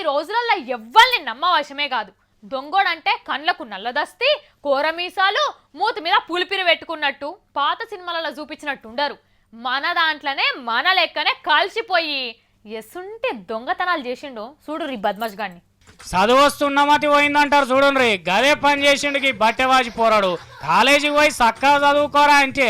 రోజులల్లో ఎవ్వల్ని నమ్మవశమే కాదు. దొంగోడంటే కండ్లకు నల్లదస్తి, కోరమీసాలు, మూతి మీద పులిపిరి పెట్టుకున్నట్టు పాత సినిమాలలో చూపించినట్టుండరు. మన దాంట్లోనే మన లెక్కనే కలిసిపోయి ఎసుంటి దొంగతనాలు చేసిండో చూడు బద్మాష్ గాన్ని. చదువు వస్తున్నమతి పోయిందంటారు చూడండి. గదే పని చేసిండుకి బట్టెవాజి పోరాడు. కాలేజీకి పోయి చక్కగా చదువుకోరా అంటే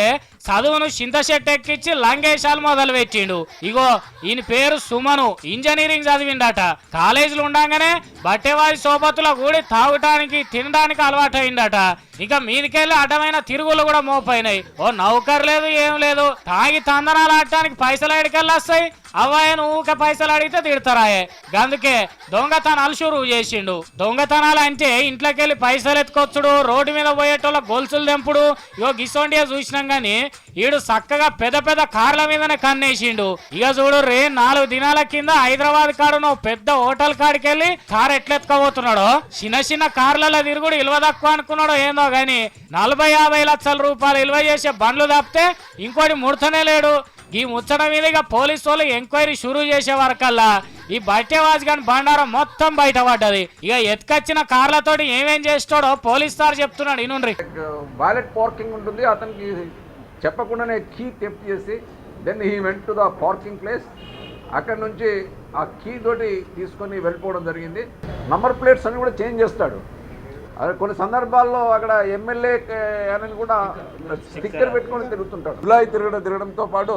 చదువును చింతశెట్టు ఎక్కించి లంగేశాలు మొదలు పెట్టిండు. ఇగో ఈయన పేరు సుమను, ఇంజనీరింగ్ చదివిండట. కాలేజీలు ఉండగానే బట్టెవాజి సోబతులో కూడి తాగటానికి తినడానికి అలవాటు అయిందట. ఇక మీదికెళ్ళి అడ్డమైన తిరుగులు కూడా మోపైనాయి. ఓ నౌకర్ లేదు ఏం లేదు, తాగి తందనాలు ఆడటానికి పైసలు ఎడికెళ్ళి వస్తాయి. అవ్వాయను ఊక పైసలు అడిగితే తిడతారాయే. అందుకే దొంగతనాలు షురు చేసిండు. దొంగతనాలు అంటే ఇంట్లోకెళ్ళి పైసలు ఎత్తుకొచ్చుడు, రోడ్డు మీద పోయేటోళ్ళ గొలుసులు తెంపుడు. ఇగో గిసోండియా చూసినాం గాని ఈడు చక్కగా పెద్ద పెద్ద కార్ల మీదనే కన్నేసిండు. ఇక చూడు 4 దినాల కింద హైదరాబాద్ కాడును పెద్ద హోటల్ కాడికి వెళ్ళి కారు ఎట్లెత్తుకోబోతున్నాడో, చిన్న చిన్న కార్లలో తిరుగుడు ఇలువ తక్కువ అనుకున్నాడో ఏందో గాని 40-50 లక్షల రూపాయలు ఇలువ చేసే బండ్లు తప్పితే ఇంకోటి ముడతనే లేడు. ఈ ముచ్చట మీద పోలీసు వాళ్ళు ఎంక్వైరీ షురూ చేసే వరకల్లా ఈ బట్టెవాజ్ గాని బండారం మొత్తం బయటపడ్డది. ఇక ఎత్తుకొచ్చిన కార్లతోటి ఏమేం చేస్తాడో పోలీస్ సార్ చెప్తున్నాడు. ఇనుండ్రి. వాలెట్ పార్కింగ్ ఉంటుంది, అతనికి చెప్పకుండానే కీ థెఫ్ట్ చేసి then he went to the parking place. అక్కడ నుంచి ఆ కీ తోటి తీసుకొని వెళ్ళిపోవడం జరిగింది. నంబర్ ప్లేట్స్ అన్ని కూడా చేంజ్ చేస్తాడు. అదే కొన్ని సందర్భాల్లో అక్కడ ఎమ్మెల్యే అని కూడా స్టిక్కర్ పెట్టుకొని తిరుగుతుంటాడు. జులై తిరగడంతో పాటు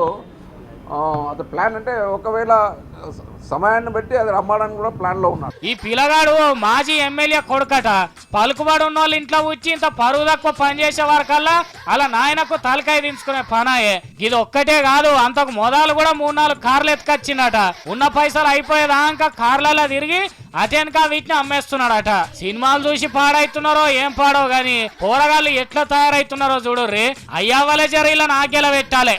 అది ప్లాన్ అంటే ఒకవేళ సమయాన్ని బట్టి అది రమ్మడానికి కూడా ప్లాన్ లో ఉన్నాడు. ఈ పిల్లగాడు మాజీ ఎమ్మెల్యే కొడుకట. పలుకుబడి ఉన్న వాళ్ళు ఇంట్లో వచ్చి ఇంత పరువు తక్కువ పనిచేసే వరకల్లా అలా నాయనకు తలకాయ దించుకునే పనాయే. ఇది ఒక్కటే కాదు, అంతకు మొదలు కూడా 3-4 కార్లు ఎత్తుకొచ్చిందట. ఉన్న పైసలు అయిపోయేదాకా కార్లలో తిరిగి అటెనక వీటిని అమ్మేస్తున్నాడట. సినిమాలు చూసి పాడైతున్నారో ఏం పాడో గాని పోరగాళ్ళు ఎట్లా తయారైతున్నారో చూడు రే. అయ్యావలే జర ఇలా నాకెలా పెట్టాలి.